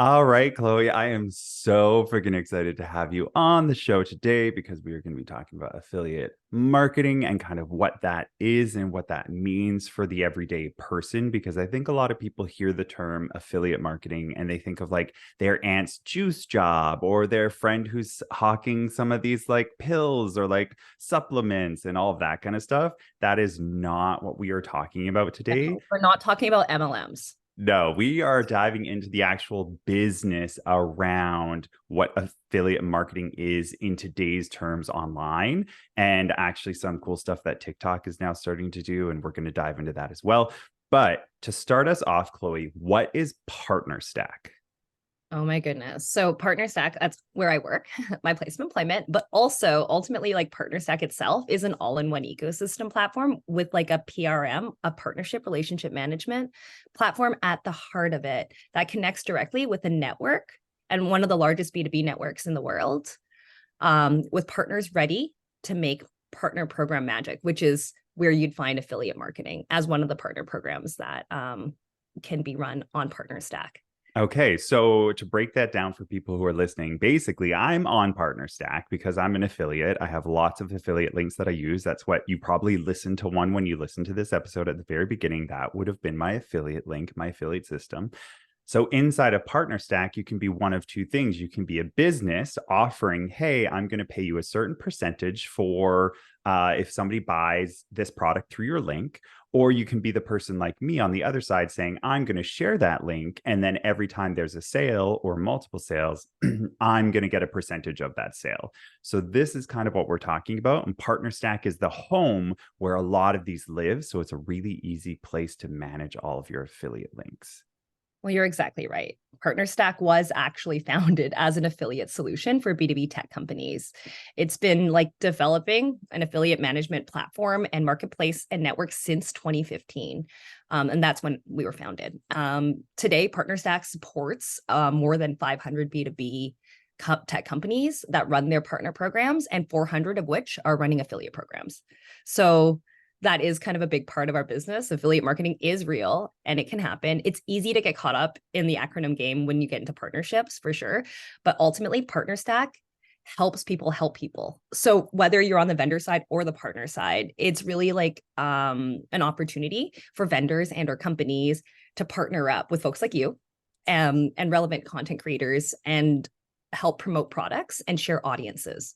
All right, Chloe, I am so freaking excited to have you on the show today because we are going to be talking about affiliate marketing and kind of what that is and what that means for the everyday person. Because I think a lot of people hear the term affiliate marketing and they think of like their aunt's juice job or their friend who's hawking some of these like pills or like supplements and all of that kind of stuff. That is not what we are talking about today. No, we're not talking about MLMs. No, we are diving into the actual business around what affiliate marketing is in today's terms online, and actually some cool stuff that TikTok is now starting to do. And we're going to dive into that as well. But to start us off, Chloe, what is PartnerStack? Oh my goodness. So PartnerStack, that's where I work, my place of employment, but also ultimately like PartnerStack itself is an all-in-one ecosystem platform with like a PRM, a partnership relationship management platform at the heart of it that connects directly with a network and one of the largest B2B networks in the world, with partners ready to make partner program magic, which is where you'd find affiliate marketing as one of the partner programs that can be run on PartnerStack. Okay, so to break that down for people who are listening, basically I'm on PartnerStack because I'm an affiliate. I have lots of affiliate links that I use. That's what you probably listened to one when you listened to this episode at the very beginning. That would have been my affiliate link, my affiliate system. So inside of PartnerStack, you can be one of two things. You can be a business offering, hey, I'm going to pay you a certain percentage for if somebody buys this product through your link. Or you can be the person like me on the other side saying, I'm going to share that link. And then every time there's a sale or multiple sales, I'm going to get a percentage of that sale. So this is kind of what we're talking about. And PartnerStack is the home where a lot of these live. So it's a really easy place to manage all of your affiliate links. Well, you're exactly right. PartnerStack was actually founded as an affiliate solution for B2B tech companies. It's been like developing an affiliate management platform and marketplace and network since 2015. And that's when we were founded. Today, PartnerStack supports more than 500 B2B tech companies that run their partner programs, and 400 of which are running affiliate programs. So that is kind of a big part of our business. Affiliate marketing is real and it can happen. It's easy to get caught up in the acronym game when you get into partnerships, for sure. But ultimately, PartnerStack helps people help people. So whether you're on the vendor side or the partner side, it's really like an opportunity for vendors and or companies to partner up with folks like you and relevant content creators and help promote products and share audiences.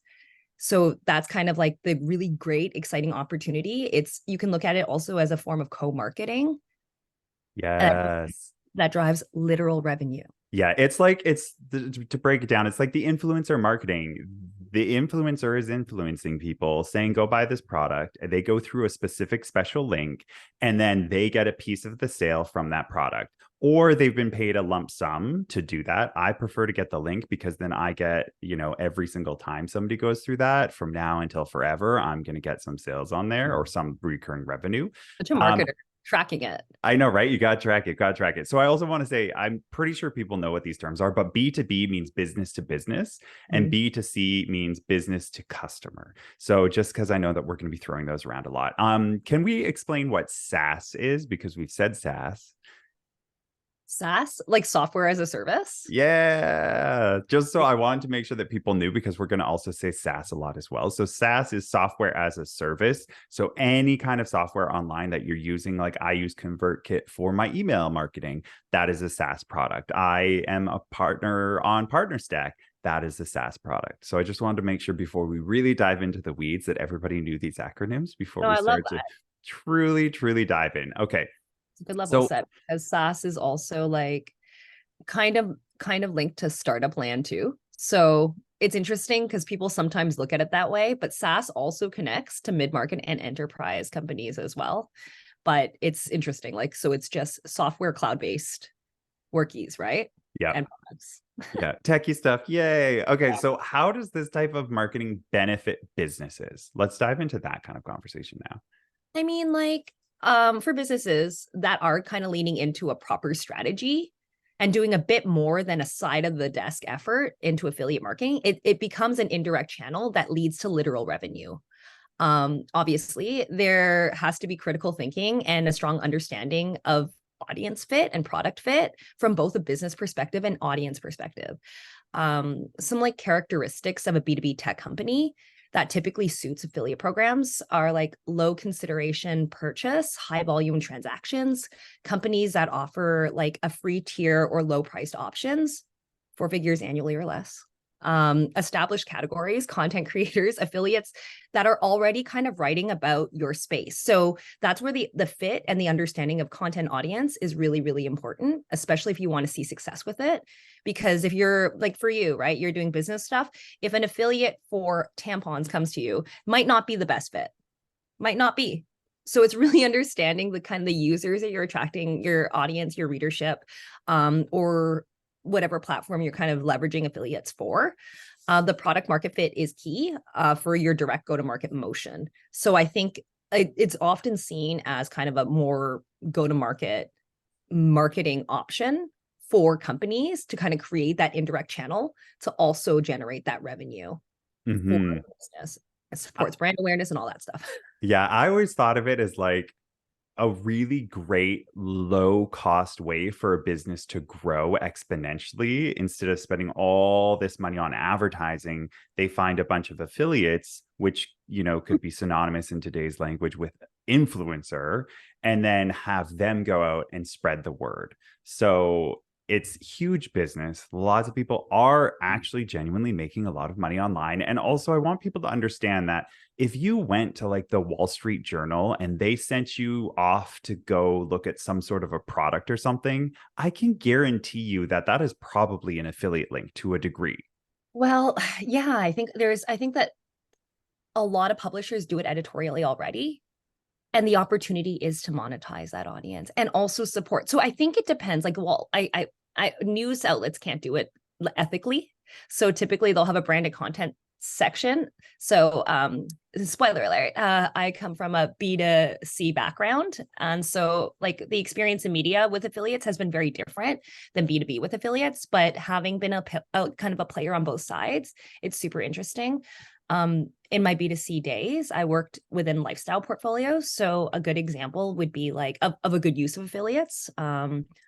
So that's kind of like the really great, exciting opportunity. You can look at it also as a form of co-marketing. Yes. That drives literal revenue. Yeah, it's like to break it down, it's like the influencer marketing. The influencer is influencing people saying, go buy this product. They go through a specific special link and then they get a piece of the sale from that product. Or they've been paid a lump sum to do that. I prefer to get the link because then I get, every single time somebody goes through that from now until forever, I'm going to get some sales on there or some recurring revenue. Such a marketer tracking it. I know, right? You got to track it, got to track it. So I also want to say, I'm pretty sure people know what these terms are, but B2B means business to business and B2C means business to customer. So just because I know that we're going to be throwing those around a lot. Can we explain what SaaS is? Because we've said SaaS. SaaS, like software as a service? Yeah, just so I wanted to make sure that people knew because we're going to also say SaaS a lot as well. So SaaS is software as a service. So any kind of software online that you're using, like I use ConvertKit for my email marketing, that is a SaaS product. I am a partner on PartnerStack. That is a SaaS product. So I just wanted to make sure before we really dive into the weeds that everybody knew these acronyms before we start to truly, truly dive in. Okay. It's a good level set because SaaS is also like kind of linked to startup land too. So it's interesting because people sometimes look at it that way, but SaaS also connects to mid-market and enterprise companies as well. But it's interesting. Like, so it's just software cloud-based workies, right? Yeah. And products. Yeah. Techie stuff. Yay. Okay. So how does this type of marketing benefit businesses? Let's dive into that kind of conversation now. I mean, like, for businesses that are kind of leaning into a proper strategy and doing a bit more than a side of the desk effort into affiliate marketing, it becomes an indirect channel that leads to literal revenue. Obviously, there has to be critical thinking and a strong understanding of audience fit and product fit from both a business perspective and audience perspective. Some like characteristics of a B2B tech company that typically suits affiliate programs are like low consideration purchase, high volume transactions, companies that offer like a free tier or low priced options, 4 figures annually or less. Established categories, content creators, affiliates that are already kind of writing about your space. So that's where the fit and the understanding of content audience is really, really important, especially if you want to see success with it. Because if you're like for you, right, you're doing business stuff, if an affiliate for tampons comes to you, might not be the best fit, might not be. So it's really understanding the kind of the users that you're attracting, your audience, your readership, or whatever platform you're kind of leveraging affiliates for. The product market fit is key for your direct go-to-market motion. So I think it's often seen as kind of a more go-to-market marketing option for companies to kind of create that indirect channel to also generate that revenue for the business. It supports brand awareness and all that stuff. Yeah, I always thought of it as like a really great low cost way for a business to grow exponentially. Instead of spending all this money on advertising, they find a bunch of affiliates, which, you know, could be synonymous in today's language with influencer, and then have them go out and spread the word. So it's huge business. Lots of people are actually genuinely making a lot of money online. And also, I want people to understand that if you went to like the Wall Street Journal and they sent you off to go look at some sort of a product or something, I can guarantee you that that is probably an affiliate link to a degree. Well, yeah, I think that a lot of publishers do it editorially already. And the opportunity is to monetize that audience and also support. So I think it depends. Like, well, I news outlets can't do it ethically. So typically they'll have a branded content section. So spoiler alert, I come from a B2C background. And so like the experience in media with affiliates has been very different than B2B with affiliates. But having been a kind of a player on both sides, it's super interesting. In my B2C days, I worked within lifestyle portfolios. So a good example would be like of a good use of affiliates,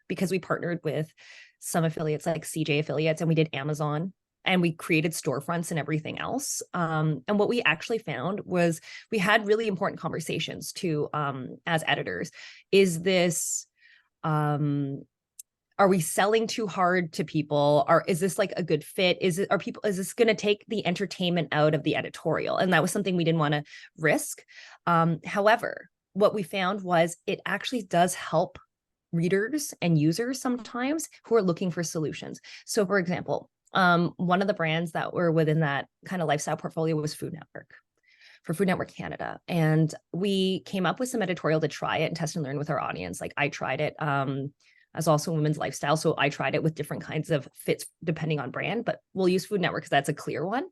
because we partnered with some affiliates like CJ affiliates, and we did Amazon, and we created storefronts and everything else. And what we actually found was we had really important conversations too, as editors. Is this, are we selling too hard to people? Or is this like a good fit? Is this going to take the entertainment out of the editorial? And that was something we didn't want to risk. However, what we found was it actually does help readers and users sometimes who are looking for solutions. So for example, one of the brands that were within that kind of lifestyle portfolio was Food Network. For Food Network Canada. And we came up with some editorial to try it and test and learn with our audience. Like I tried it as also women's lifestyle. So I tried it with different kinds of fits depending on brand, but we'll use Food Network because that's a clear one.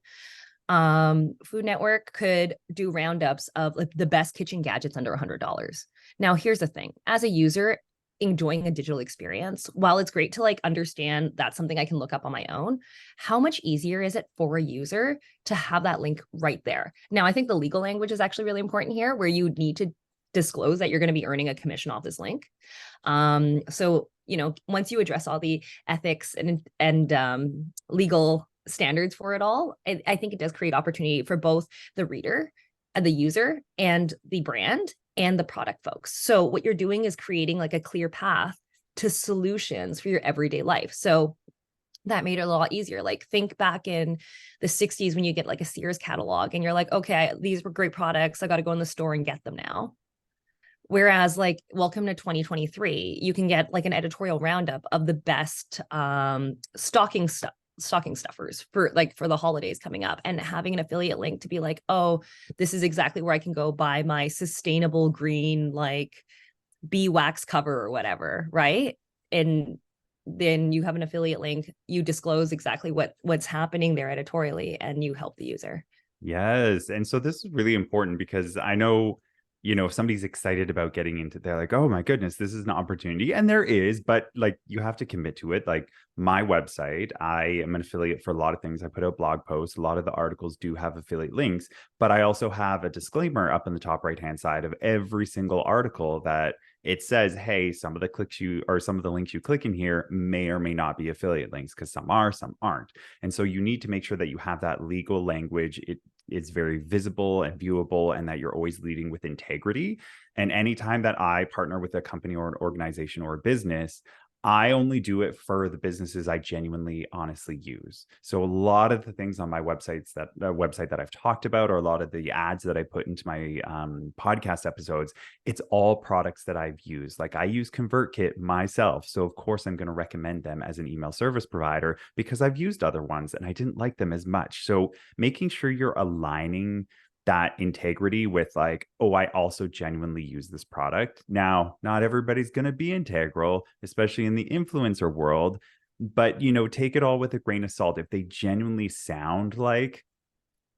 Food Network could do roundups of like the best kitchen gadgets under $100. Now, here's the thing. As a user, enjoying a digital experience, while it's great to like understand that's something I can look up on my own, how much easier is it for a user to have that link right there? Now, I think the legal language is actually really important here, where you need to disclose that you're going to be earning a commission off this link. So, you know, once you address all the ethics and legal standards for it all, I think it does create opportunity for both the reader and the user and the brand and the product folks. So what you're doing is creating like a clear path to solutions for your everyday life. So that made it a lot easier. Like think back in the 60s when you get like a Sears catalog and you're like, okay, these were great products. I got to go in the store and get them now. Whereas like welcome to 2023, you can get like an editorial roundup of the best stocking stuffers for the holidays coming up, and having an affiliate link to be like, oh, this is exactly where I can go buy my sustainable green like bee wax cover or whatever, right? And then you have an affiliate link, you disclose exactly what's happening there editorially, and you help the user. Yes. And so this is really important because I know, you know, if somebody's excited about getting into, they're like, oh my goodness, this is an opportunity. And there is, but like you have to commit to it. Like my website, I am an affiliate for a lot of things. I put out blog posts. A lot of the articles do have affiliate links, but I also have a disclaimer up in the top right-hand side of every single article that it says, hey, some of the links you click in here may or may not be affiliate links, because some are, some aren't. And so you need to make sure that you have that legal language. It's very visible and viewable, and that you're always leading with integrity. And anytime that I partner with a company or an organization or a business, I only do it for the businesses I genuinely, honestly use. So a lot of the things on my website that I've talked about, or a lot of the ads that I put into my podcast episodes, it's all products that I've used. Like, I use ConvertKit myself. So of course I'm going to recommend them as an email service provider, because I've used other ones and I didn't like them as much. So making sure you're aligning that integrity with, like, oh, I also genuinely use this product. Now, not everybody's going to be integral, especially in the influencer world, but, take it all with a grain of salt. If they genuinely sound like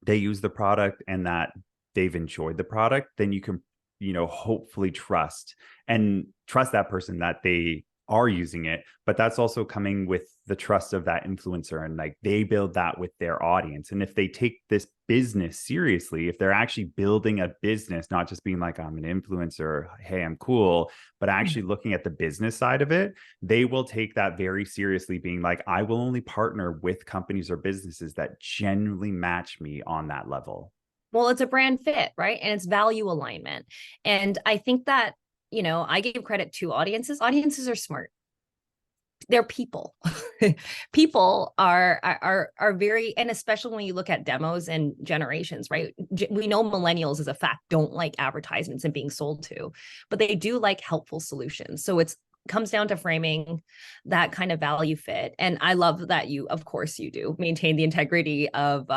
they use the product and that they've enjoyed the product, then you can, hopefully trust that person that they are using it. But that's also coming with the trust of that influencer, and like, they build that with their audience. And if they take this business seriously, if they're actually building a business, not just being like, I'm an influencer, hey, I'm cool, but actually looking at the business side of it, they will take that very seriously, being like, I will only partner with companies or businesses that genuinely match me on that level. Well, it's a brand fit, right? And it's value alignment. And I think that, I give credit to audiences. Audiences are smart. They're people. People are very, and especially when you look at demos and generations, right? We know millennials, as a fact, don't like advertisements and being sold to, but they do like helpful solutions. So it's comes down to framing that kind of value fit. And I love that you, of course, you do maintain the integrity of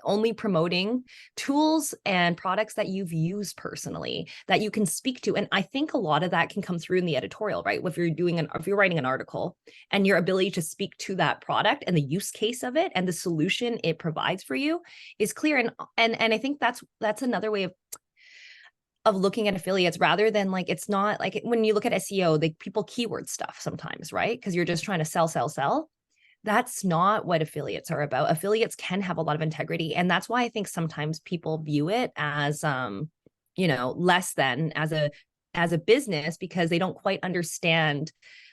only promoting tools and products that you've used personally, that you can speak to. And I think a lot of that can come through in the editorial, right? If you're writing an article, and your ability to speak to that product and the use case of it and the solution it provides for you is clear. And I think that's another way of looking at affiliates, rather than, like, it's not like when you look at SEO, people keyword stuff sometimes, right? Because you're just trying to sell. That's not what affiliates are about. Affiliates can have a lot of integrity. And that's why I think sometimes people view it as, less than as a business, because they don't quite understand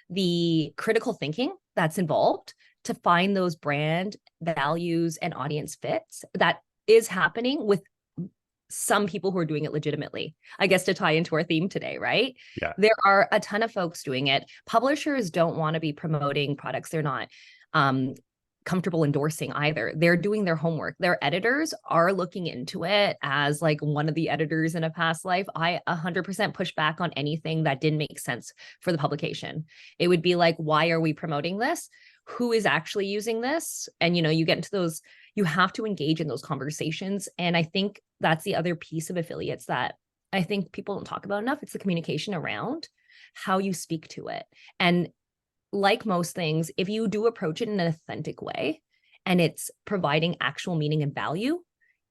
the critical thinking that's involved to find those brand values and audience fits that is happening with some people who are doing it legitimately. I guess to tie into our theme today, right? Yeah. There are a ton of folks doing it. Publishers don't want to be promoting products they're not comfortable endorsing either. They're doing their homework. Their editors are looking into it. As like one of the editors in a past life, I 100% push back on anything that didn't make sense for the publication. It would be like, why are we promoting this? Who is actually using this? And, you get into those, you have to engage in those conversations. And I think that's the other piece of affiliates that I think people don't talk about enough. It's the communication around how you speak to it. And like most things, if you do approach it in an authentic way and it's providing actual meaning and value,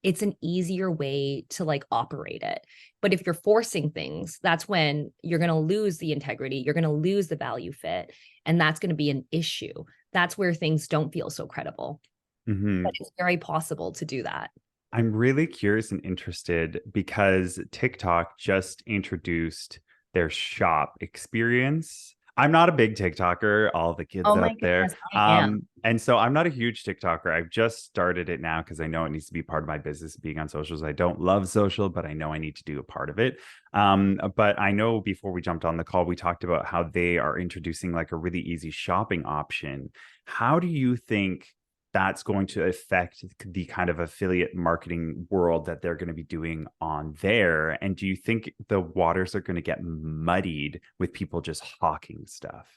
it's an easier way to like operate it. But if you're forcing things, that's when you're going to lose the integrity, you're going to lose the value fit, and that's going to be an issue. That's where things don't feel so credible. Mm-hmm. But it's very possible to do that. I'm really curious and interested, because TikTok just introduced their shop experience. I'm not a big TikToker, all the kids Oh my out there. goodness, I am. And so I'm not a huge TikToker. I've just started it now because I know it needs to be part of my business, being on socials. I don't love social, but I know I need to do a part of it. But I know before we jumped on the call, we talked about how they are introducing like a really easy shopping option. How do you think that's going to affect the kind of affiliate marketing world that they're going to be doing on there? And do you think the waters are going to get muddied with people just hawking stuff?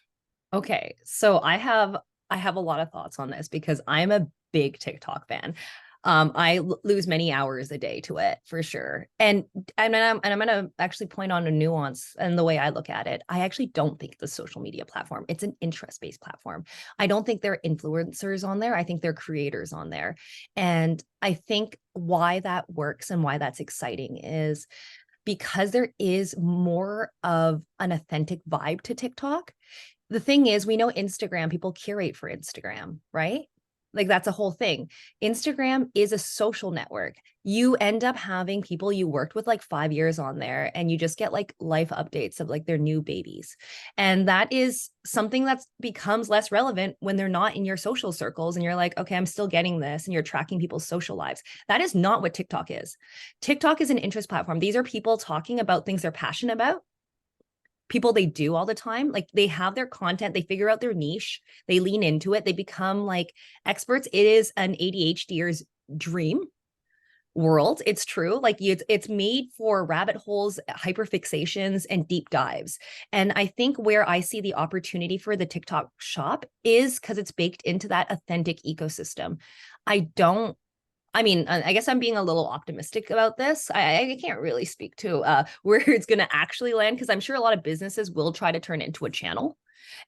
Okay, so I have a lot of thoughts on this because I'm a big TikTok fan. I lose many hours a day to it for sure. And I'm going to actually point on a nuance and the way I look at it. I actually don't think it's a social media platform. It's an interest-based platform. I don't think they're influencers on there. I think they're creators on there. And I think why that works and why that's exciting is because there is more of an authentic vibe to TikTok. The thing is, we know Instagram, people curate for Instagram, right? Like that's a whole thing. Instagram is a social network. You end up having people you worked with like 5 years on there, and you just get like life updates of like their new babies. And that is something that becomes less relevant when they're not in your social circles. And you're like, okay, I'm still getting this. And you're tracking people's social lives. That is not what TikTok is. TikTok is an interest platform. These are people talking about things they're passionate about, people they do all the time. Like they have their content, they figure out their niche, they lean into it, they become like experts. It is an ADHDer's dream world. It's true. Like it's made for rabbit holes, hyperfixations, and deep dives. And I think where I see the opportunity for the TikTok shop is because it's baked into that authentic ecosystem. I mean, I guess I'm being a little optimistic about this. I can't really speak to where it's going to actually land, because I'm sure a lot of businesses will try to turn it into a channel,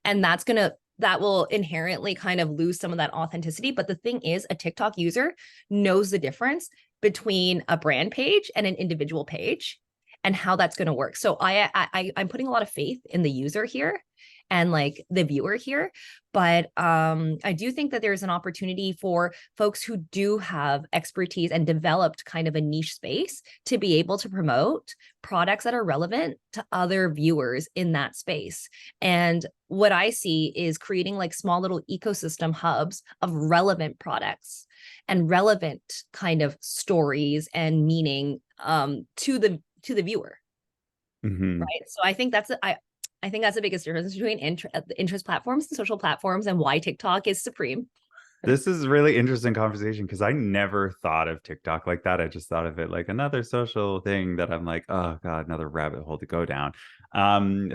and that will inherently kind of lose some of that authenticity. But the thing is, a TikTok user knows the difference between a brand page and an individual page and how that's going to work. So I'm putting a lot of faith in the user here and like the viewer here. But I do think that there's an opportunity for folks who do have expertise and developed kind of a niche space to be able to promote products that are relevant to other viewers in that space. And what I see is creating like small little ecosystem hubs of relevant products and relevant kind of stories and meaning to the viewer. Mm-hmm. Right. So I think I think that's the biggest difference between interest platforms and social platforms, and why TikTok is supreme. This is a really interesting conversation because I never thought of TikTok like that. I just thought of it like another social thing that I'm like, oh God, another rabbit hole to go down.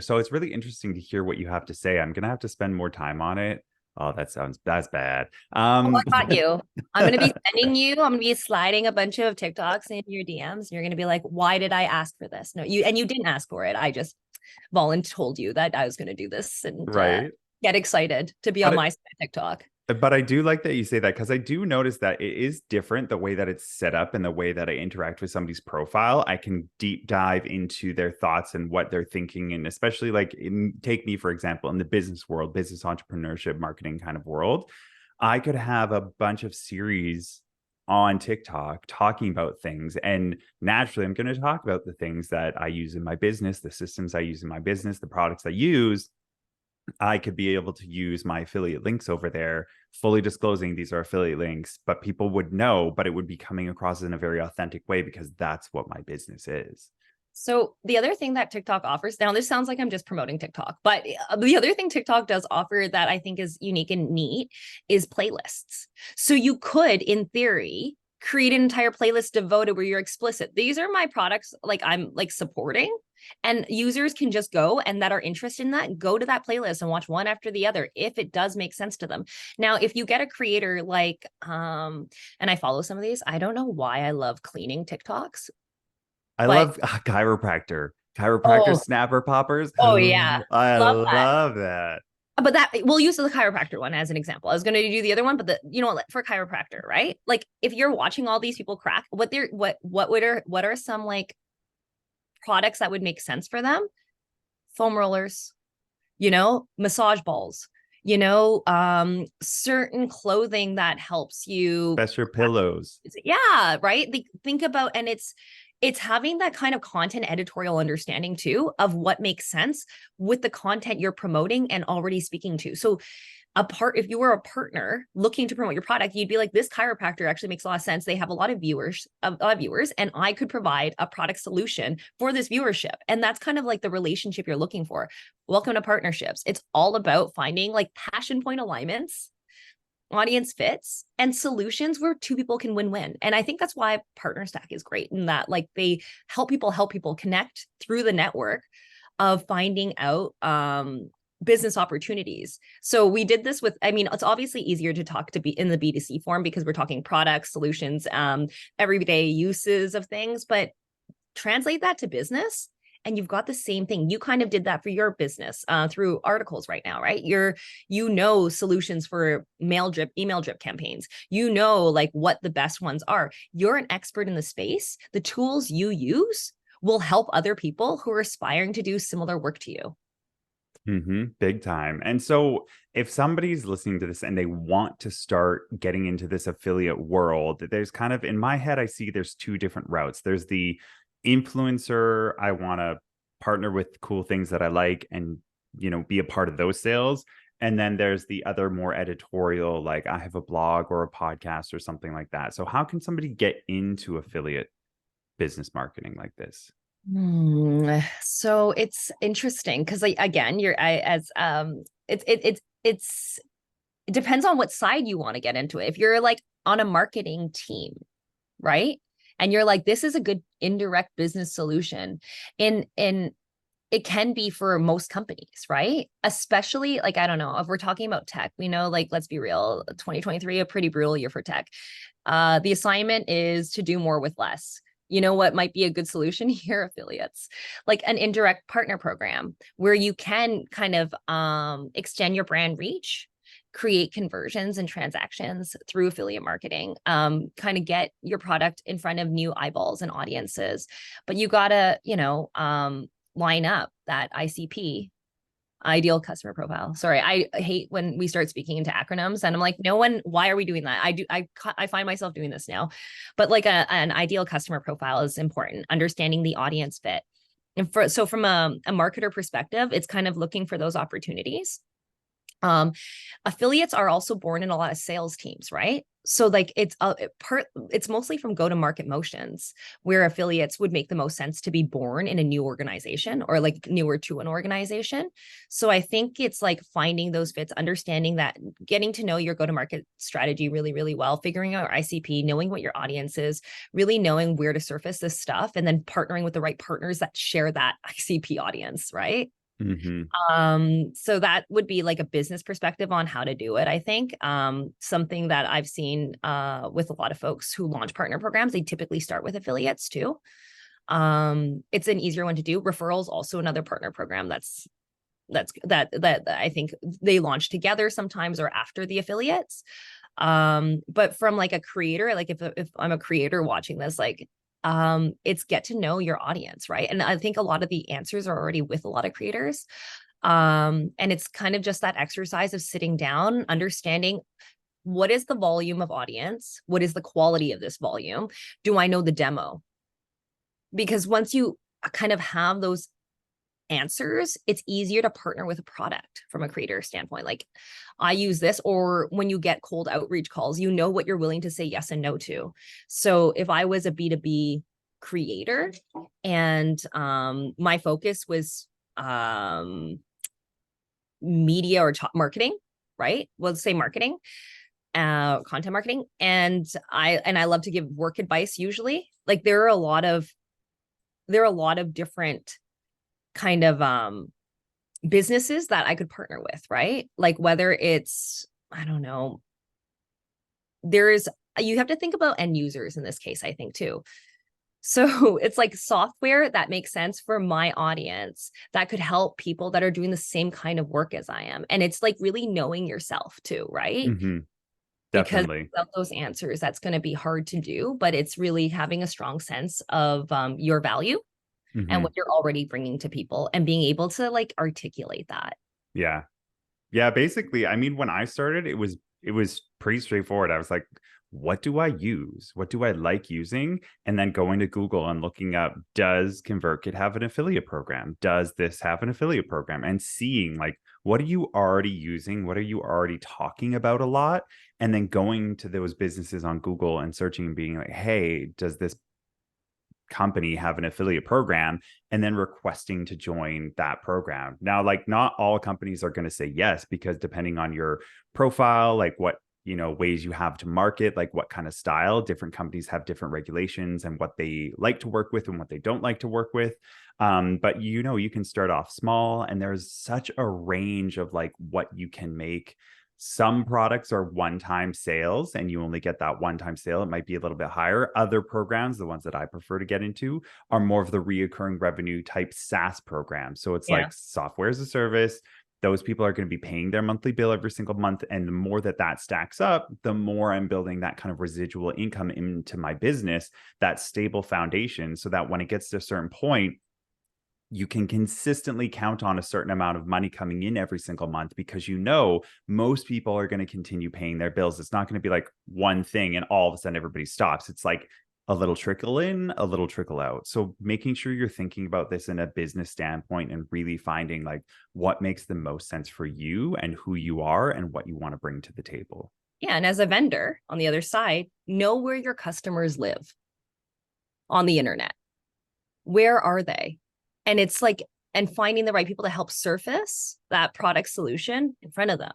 So it's really interesting to hear what you have to say. I'm gonna have to spend more time on it. Oh, that's bad. Oh, I got you. I'm gonna be sending you. I'm gonna be sliding a bunch of TikToks in your DMs, and you're gonna be like, "Why did I ask for this?" No, you didn't ask for it. I just told you that I was gonna do this, and Right. get excited to be on my side of TikTok. But I do like that you say that, because I do notice that it is different the way that it's set up and the way that I interact with somebody's profile. I can deep dive into their thoughts and what they're thinking. And especially like take me, for example, in the business world, business entrepreneurship, marketing kind of world, I could have a bunch of series on TikTok talking about things. And naturally, I'm going to talk about the things that I use in my business, the systems I use in my business, the products I use. I could be able to use my affiliate links over there, fully disclosing these are affiliate links, but people would know, but it would be coming across in a very authentic way because that's what my business is. So the other thing that TikTok offers, now this sounds like I'm just promoting TikTok, but the other thing TikTok does offer that I think is unique and neat is playlists. So you could, in theory, create an entire playlist devoted where you're explicit. These are my products, like I'm like supporting, and users can just go and that are interested in that, go to that playlist and watch one after the other if it does make sense to them. Now, if you get a creator like, and I follow some of these, I don't know why I love cleaning TikToks. I But love chiropractor oh, snapper poppers. oh yeah, I love that. love that. But that we'll use the chiropractor one as an example. I was going to do the other one, but for chiropractor, right? Like if you're watching all these people crack, what are some like products that would make sense for them? Foam rollers, massage balls, certain clothing that helps you. Special pillows. Yeah, right. Think about, and it's having that kind of content editorial understanding too of what makes sense with the content you're promoting and already speaking to. So if you were a partner looking to promote your product, you'd be like, this chiropractor actually makes a lot of sense. They have a lot of viewers, and I could provide a product solution for this viewership. And that's kind of like the relationship you're looking for. Welcome to partnerships. It's all about finding like passion point alignments, audience fits, and solutions where two people can win-win. And I think that's why PartnerStack is great in that, like, they help people connect through the network of finding out business opportunities. So we did this with, I mean, it's obviously easier to talk to be in the B2C form because we're talking products, solutions, everyday uses of things, but translate that to business and you've got the same thing. You kind of did that for your business through articles right now, right? Solutions for email drip campaigns. Like what the best ones are. You're an expert in the space. The tools you use will help other people who are aspiring to do similar work to you. Big time. And so if somebody's listening to this and they want to start getting into this affiliate world, there's kind of, in my head, I see there's two different routes. There's the influencer, I want to partner with cool things that I like and, be a part of those sales. And then there's the other more editorial, like I have a blog or a podcast or something like that. So how can somebody get into affiliate business marketing like this? So it's interesting because, like, again, it depends on what side you want to get into it. If you're like on a marketing team, right? And you're like, this is a good indirect business solution. In it can be for most companies, right? Especially, like, I don't know, if we're talking about tech, we know, like, let's be real, 2023, a pretty brutal year for tech. The assignment is to do more with less. You know what might be a good solution here? Affiliates, like an indirect partner program where you can kind of extend your brand reach, create conversions and transactions through affiliate marketing, kind of get your product in front of new eyeballs and audiences. But you gotta, line up that ICP, ideal customer profile. Sorry, I hate when we start speaking into acronyms and I'm like, why are we doing that? I find myself doing this now, but like an ideal customer profile is important, understanding the audience fit. And so from a marketer perspective, it's kind of looking for those opportunities. Affiliates are also born in a lot of sales teams, right? So like it's mostly from go-to-market motions where affiliates would make the most sense to be born in a new organization or like newer to an organization. So I think it's like finding those fits, understanding that, getting to know your go-to-market strategy really, really well, figuring out ICP, knowing what your audience is, really knowing where to surface this stuff, and then partnering with the right partners that share that ICP audience, right? So that would be like a business perspective on how to do it. I think something that I've seen with a lot of folks who launch partner programs, they typically start with affiliates too. It's an easier one to do. Referrals, also another partner program that I think they launch together sometimes or after the affiliates. But from like a creator, like if I'm a creator watching this, like it's get to know your audience, right? And I think a lot of the answers are already with a lot of creators. And it's kind of just that exercise of sitting down, understanding what is the volume of audience? What is the quality of this volume? Do I know the demo? Because once you kind of have those answers, it's easier to partner with a product from a creator standpoint. Like, I use this, or when you get cold outreach calls, you know what you're willing to say yes and no to. So if I was a B2B creator and my focus was media or marketing, right? Well, let's say marketing, content marketing. And I love to give work advice usually. Like there are a lot of different kind of businesses that I could partner with, right? Like whether it's, I don't know, you have to think about end users in this case, I think too. So it's like software that makes sense for my audience that could help people that are doing the same kind of work as I am. And it's like really knowing yourself too, right? Because Definitely. without those answers, that's going to be hard to do, but it's really having a strong sense of your value and what you're already bringing to people and being able to like articulate that. Yeah. Yeah, basically, I mean, when I started, it was pretty straightforward. I was like, what do I use? What do I like using? And then going to Google and looking up, does ConvertKit have an affiliate program? Does this have an affiliate program? And seeing like, what are you already using? What are you already talking about a lot? And then going to those businesses on Google and searching and being like, hey, does this company have an affiliate program, and then requesting to join that program. Now, like not all companies are going to say yes, because depending on your profile, like what, ways you have to market, like what kind of style, different companies have different regulations and what they like to work with and what they don't like to work with. But you can start off small, and there's such a range of like what you can make. Some products are one-time sales and you only get that one-time sale. It might be a little bit higher. Other programs, the ones that I prefer to get into, are more of the reoccurring revenue type SaaS programs. So it's like software as a service. Those people are going to be paying their monthly bill every single month. And the more that stacks up, the more I'm building that kind of residual income into my business, that stable foundation, so that when it gets to a certain point, you can consistently count on a certain amount of money coming in every single month, because you know most people are going to continue paying their bills. It's not going to be like one thing and all of a sudden everybody stops. It's like a little trickle in, a little trickle out. So making sure you're thinking about this in a business standpoint and really finding like what makes the most sense for you and who you are and what you want to bring to the table. Yeah. And as a vendor on the other side, know where your customers live on the internet. Where are they? And it's like, and finding the right people to help surface that product solution in front of them.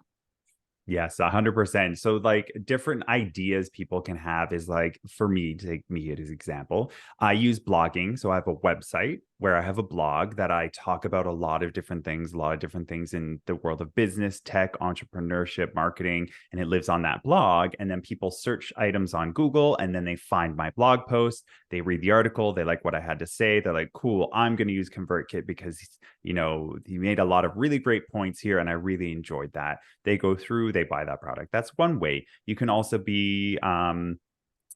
Yes, 100%. So like different ideas people can have is like, for me, take me as example, I use blogging. So I have a website where I have a blog that I talk about a lot of different things, in the world of business, tech, entrepreneurship, marketing, and it lives on that blog. And then people search items on Google and then they find my blog post, they read the article, they like what I had to say. They're like, cool, I'm going to use ConvertKit because, you know, he made a lot of really great points here and I really enjoyed that. They go through, they buy that product. That's one way. You can also be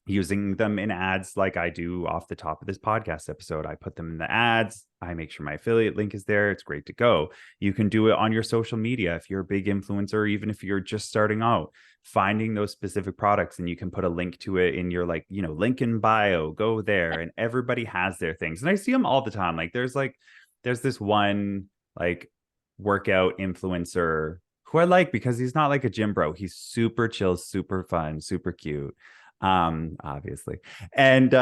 using them in ads like I do off the top of this podcast episode. I put them in the ads. I make sure my affiliate link is there. It's great to go. You can do it on your social media if you're a big influencer, even if you're just starting out, finding those specific products, and you can put a link to it in your like, you know, link in bio, go there, and everybody has their things. And I see them all the time. Like there's this one like workout influencer who I like because he's not like a gym bro. He's super chill, super fun, super cute. Obviously. And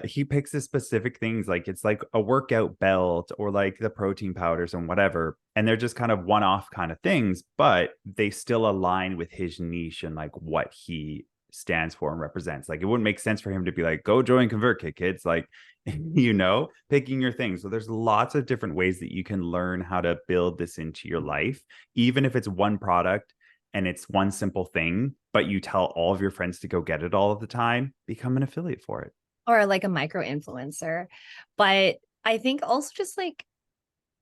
he picks the specific things, like it's like a workout belt or like the protein powders and whatever. And they're just kind of one-off kind of things, but they still align with his niche and like what he stands for and represents. Like it wouldn't make sense for him to be like, go join ConvertKit, kids. Like, you know, picking your things. So there's lots of different ways that you can learn how to build this into your life, even if it's one product and it's one simple thing, but you tell all of your friends to go get it all of the time, become an affiliate for it. Or like a micro influencer. But I think also just like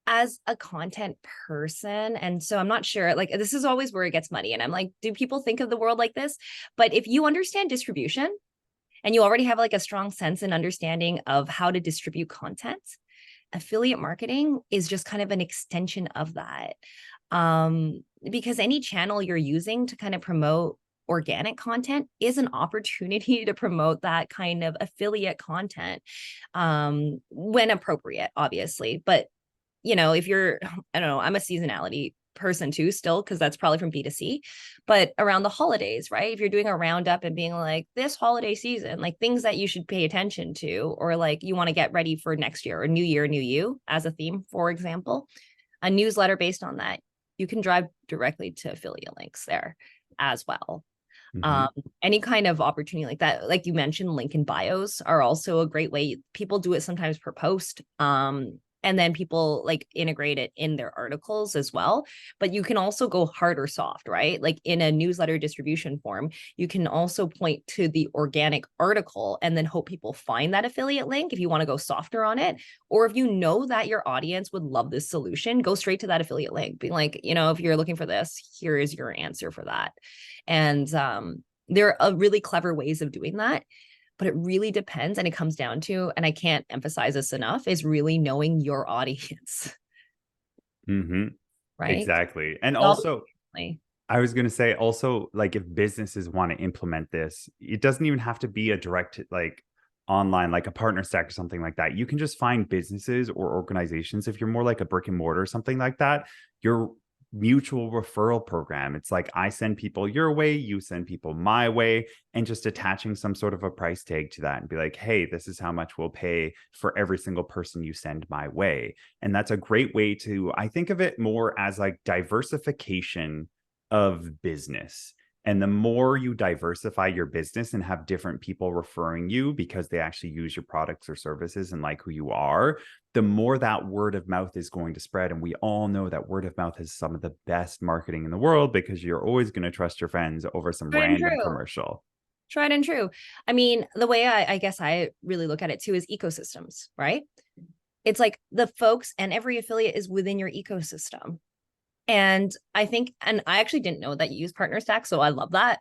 as a content person, and so I'm not sure, like this is always where it gets muddy. And I'm like, do people think of the world like this? But if you understand distribution and you already have like a strong sense and understanding of how to distribute content, affiliate marketing is just kind of an extension of that. Because any channel you're using to kind of promote organic content is an opportunity to promote that kind of affiliate content when appropriate, obviously. But, you know, if you're, I don't know, I'm a seasonality person too still, because that's probably from B2C, but around the holidays, right? If you're doing a roundup and being like this holiday season, like things that you should pay attention to, or like you want to get ready for next year or new year, new you as a theme, for example, a newsletter based on that, you can drive directly to affiliate links there as well. Any kind of opportunity like that, like you mentioned, link in bios are also a great way. People do it sometimes per post. And then people like integrate it in their articles as well. But you can also go hard or soft, right? Like in a newsletter distribution form, you can also point to the organic article and then hope people find that affiliate link if you want to go softer on it. Or if you know that your audience would love this solution, go straight to that affiliate link. Being like, you know, if you're looking for this, here is your answer for that. And there are really clever ways of doing that. But it really depends, and it comes down to, and I can't emphasize this enough, is really knowing your audience. Right? Exactly. And also, I was going to say also, like if businesses want to implement this, it doesn't even have to be a direct, like online, like a PartnerStack or something like that. You can just find businesses or organizations. If you're more like a brick and mortar or something like that, your mutual referral program. It's like I send people your way, you send people my way, and just attaching some sort of a price tag to that and be like, hey, this is how much we'll pay for every single person you send my way. And that's a great way to, I think of it more as like diversification of business. And the more you diversify your business and have different people referring you because they actually use your products or services and like who you are, the more that word of mouth is going to spread. And we all know that word of mouth is some of the best marketing in the world because you're always going to trust your friends over some random commercial. Tried and true. I mean, the way I guess I really look at it too is ecosystems, right? It's like the folks and every affiliate is within your ecosystem. And I think, and I actually didn't know that you use PartnerStack, so I love that.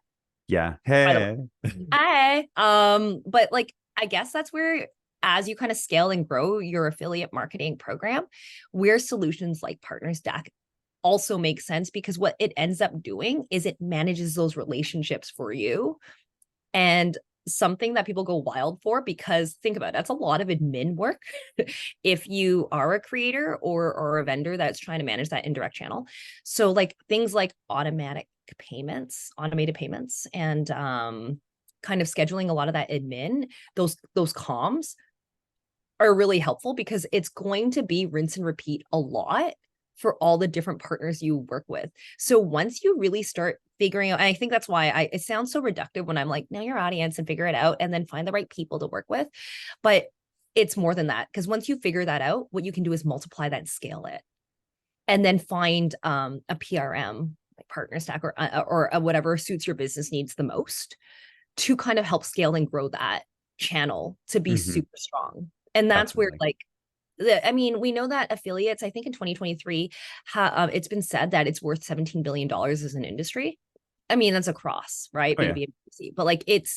Yeah. Hey. But like, I guess that's where as you kind of scale and grow your affiliate marketing program, where solutions like PartnerStack also make sense, because what it ends up doing is it manages those relationships for you. And something that people go wild for, because think about it, that's a lot of admin work if you are a creator or a vendor that's trying to manage that indirect channel. So like things like automated payments, and kind of scheduling a lot of that admin, those comms are really helpful, because it's going to be rinse and repeat a lot for all the different partners you work with. So once you really start figuring out, and I think that's why it sounds so reductive when I'm like, know your audience and figure it out and then find the right people to work with. But it's more than that, because once you figure that out, what you can do is multiply that and scale it. And then find a PRM like PartnerStack or whatever suits your business needs the most to kind of help scale and grow that channel to be super strong. And that's Definitely. where I mean, we know that affiliates, I think in 2023, it's been said that it's worth $17 billion as an industry. I mean, that's across, right? Oh, yeah. B2B and B2C, but like it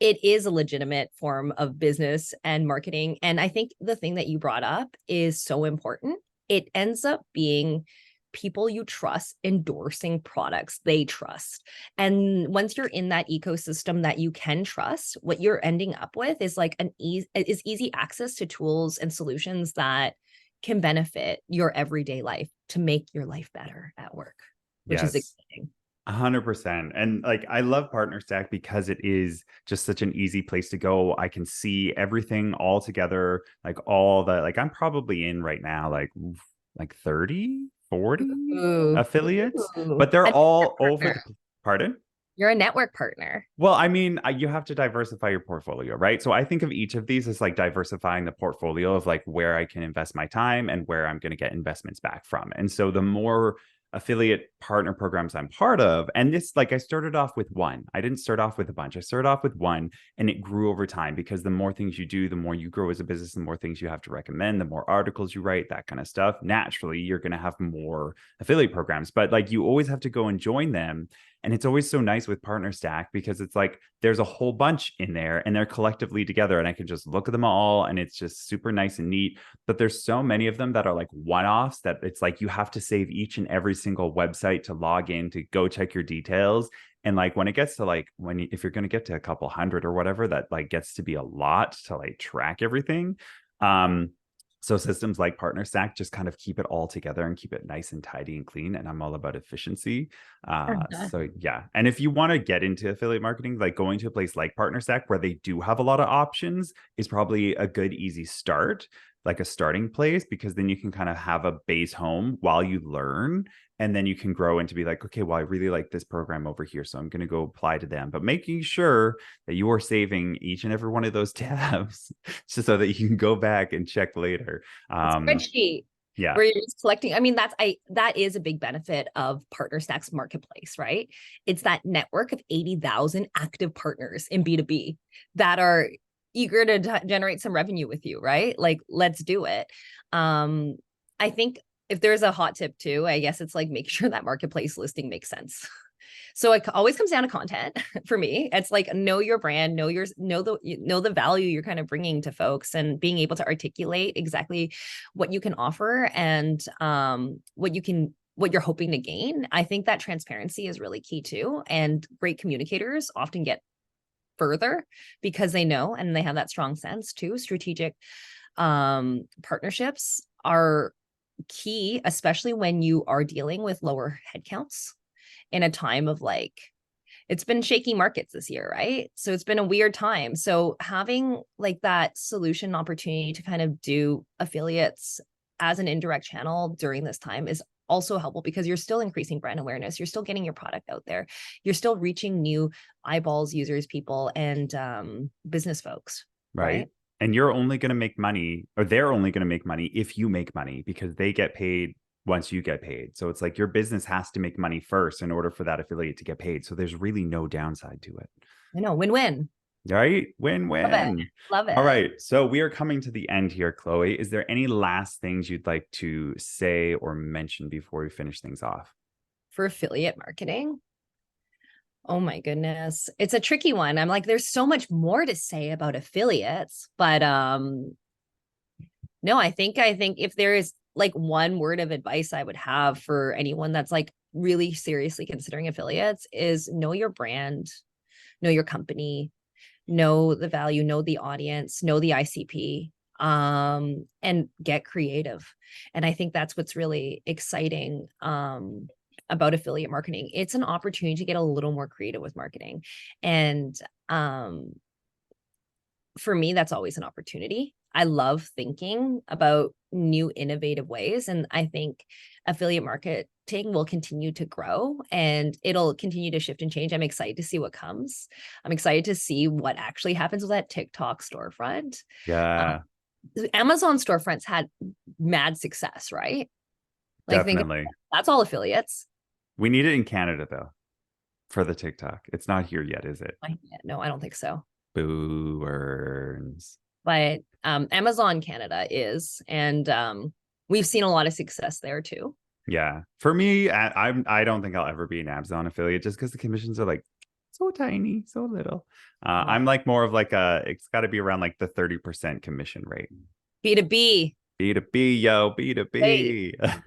is a legitimate form of business and marketing. And I think the thing that you brought up is so important. It ends up being people you trust endorsing products they trust. And once you're in that ecosystem that you can trust, what you're ending up with is like easy access to tools and solutions that can benefit your everyday life to make your life better at work, which is Yes. exciting. 100%. And like, I love PartnerStack because it is just such an easy place to go. I can see everything all together, like all the, like I'm probably in right now, like 30, 40 Ooh. affiliates, Ooh. but they're A all network over partner. the, pardon? You're a network partner. Well, I mean, you have to diversify your portfolio, right? So I think of each of these as like diversifying the portfolio of like where I can invest my time and where I'm going to get investments back from. And so the more affiliate partner programs I'm part of, and this, like, I started off with one. I didn't start off with a bunch. I started off with one, and it grew over time, because the more things you do, the more you grow as a business, the more things you have to recommend, the more articles you write, that kind of stuff. Naturally, you're going to have more affiliate programs, but like you always have to go and join them. And it's always so nice with PartnerStack, because it's like there's a whole bunch in there and they're collectively together, and I can just look at them all, and it's just super nice and neat. But there's so many of them that are like one-offs that it's like you have to save each and every single website to log in to go check your details. And like when it gets to like if you're going to get to a couple hundred or whatever, that like gets to be a lot to like track everything. So systems like PartnerStack just kind of keep it all together and keep it nice and tidy and clean. And I'm all about efficiency. So yeah. And if you want to get into affiliate marketing, like going to a place like PartnerStack where they do have a lot of options is probably a good, easy start, like a starting place, because then you can kind of have a base home while you learn. And then you can grow into be like, okay, well, I really like this program over here, so I'm going to go apply to them. But making sure that you are saving each and every one of those tabs just so that you can go back and check later. Spreadsheet. Yeah. Where you're just collecting. I mean, that is a big benefit of PartnerStack's marketplace, right? It's that network of 80,000 active partners in B2B that are eager to generate some revenue with you, right? Like, let's do it. I think if there's a hot tip too, I guess it's like make sure that marketplace listing makes sense. So it always comes down to content for me. It's like know your brand, know the value you're kind of bringing to folks, and being able to articulate exactly what you can offer and what you're hoping to gain. I think that transparency is really key too. And great communicators often get further because they know and they have that strong sense too. Strategic partnerships are key, especially when you are dealing with lower headcounts in a time of like, it's been shaky markets this year, right? So it's been a weird time. So having like that solution opportunity to kind of do affiliates as an indirect channel during this time is also helpful, because you're still increasing brand awareness. You're still getting your product out there. You're still reaching new eyeballs, users, people, and business folks, right? And you're only going to make money, or they're only going to make money if you make money, because they get paid once you get paid. So it's like your business has to make money first in order for that affiliate to get paid. So there's really no downside to it. I know, win-win. Right? Win-win. Love it. All right. So we are coming to the end here, Chloe. Is there any last things you'd like to say or mention before we finish things off? For affiliate marketing? Oh my goodness. It's a tricky one. I'm like, there's so much more to say about affiliates, but no, I think if there is like one word of advice I would have for anyone that's like really seriously considering affiliates is know your brand, know your company, know the value, know the audience, know the ICP, and get creative. And I think that's what's really exciting about affiliate marketing. It's an opportunity to get a little more creative with marketing. And for me, that's always an opportunity. I love thinking about new innovative ways. And I think affiliate marketing will continue to grow and it'll continue to shift and change. I'm excited to see what comes. I'm excited to see what actually happens with that TikTok storefront. Yeah, Amazon storefronts had mad success, right? Like, think definitely. that's all affiliates. We need it in Canada though for the TikTok. It's not here yet, is it? No, I don't think so. Boo earns. But Amazon Canada is, and we've seen a lot of success there too. Yeah, for me, I don't think I'll ever be an Amazon affiliate just because the commissions are like so tiny, so little. I'm like more of like it's got to be around like the 30% commission rate. B2B. B2B, yo, B2B.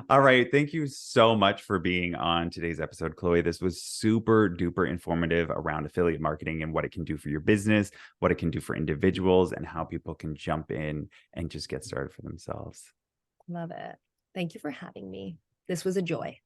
All right. Thank you so much for being on today's episode, Chloe. This was super duper informative around affiliate marketing and what it can do for your business, what it can do for individuals, and how people can jump in and just get started for themselves. Love it. Thank you for having me. This was a joy.